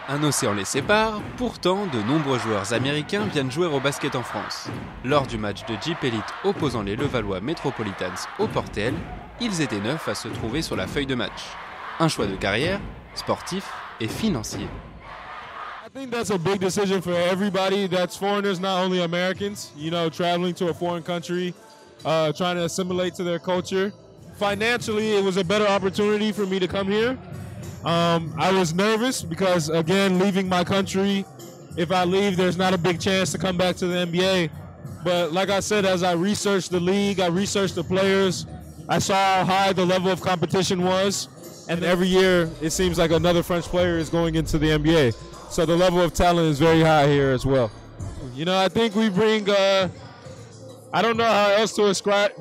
Un océan les sépare, pourtant de nombreux joueurs américains viennent jouer au basket en France. Lors du match de Jeep Elite opposant les Levallois Metropolitans au Portel, ils étaient 9 à se trouver sur la feuille de match. Un choix de carrière, sportif et financier. I think that's a big decision for everybody that's foreigners, not only Americans. You know, traveling to a foreign country, trying to assimilate to their culture. Financially, it was a better opportunity for me to come here. I was nervous because, again, leaving my country, if I leave, there's not a big chance to come back to the NBA. But like I said, as I researched the league, I researched the players, I saw how high the level of competition was. And every year, it seems like another French player is going into the NBA. So the level of talent is very high here as well. You know, I think we bring, I don't know how else to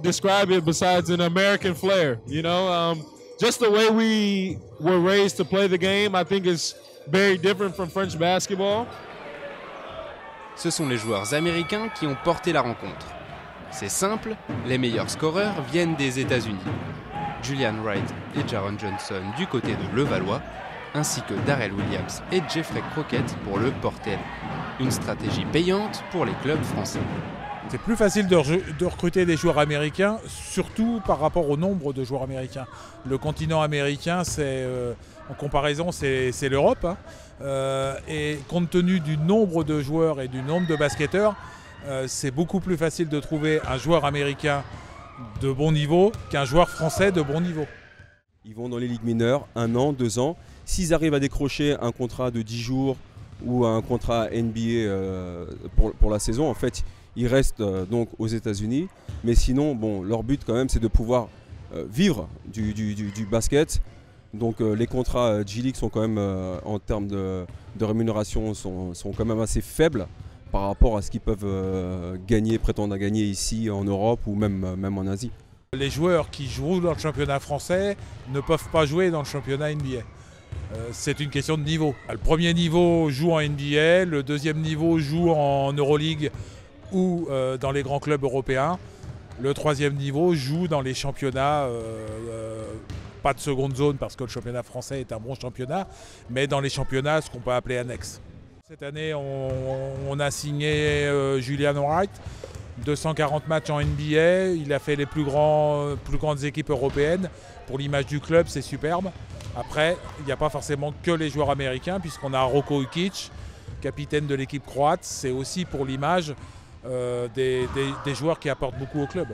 describe it besides an American flair. You know, just the way we were raised to play the game, I think is very different from French basketball. Ce sont les joueurs américains qui ont porté la rencontre. C'est simple, les meilleurs scoreurs viennent des États-Unis. Julian Wright et Jaron Johnson du côté de Levallois, ainsi que Darrell Williams et Jeffrey Crockett pour le Portel. Une stratégie payante pour les clubs français. C'est plus facile de recruter des joueurs américains, surtout par rapport au nombre de joueurs américains. Le continent américain, en comparaison, c'est l'Europe. Hein. Et compte tenu du nombre de joueurs et du nombre de basketteurs, c'est beaucoup plus facile de trouver un joueur américain de bon niveau qu'un joueur français de bon niveau. Ils vont dans les ligues mineures, 1 an, 2 ans. S'ils arrivent à décrocher un contrat de 10 jours ou un contrat NBA pour la saison, en fait, ils restent donc aux États-Unis. Mais sinon, bon, leur but quand même, c'est de pouvoir vivre du basket. Donc les contrats G-League sont quand même, en termes de rémunération, sont quand même assez faibles par rapport à ce qu'ils peuvent prétendre à gagner ici en Europe ou même en Asie. Les joueurs qui jouent dans le championnat français ne peuvent pas jouer dans le championnat NBA. C'est une question de niveau. Le premier niveau joue en NBA, le deuxième niveau joue en Euroleague ou dans les grands clubs européens. Le troisième niveau joue dans les championnats, pas de seconde zone parce que le championnat français est un bon championnat, mais dans les championnats, ce qu'on peut appeler annexes. Cette année, on a signé Julian Wright, 240 matchs en NBA, il a fait les plus grandes équipes européennes. Pour l'image du club, c'est superbe. Après, il n'y a pas forcément que les joueurs américains, puisqu'on a Roko Ukic, capitaine de l'équipe croate. C'est aussi pour l'image des joueurs qui apportent beaucoup au club.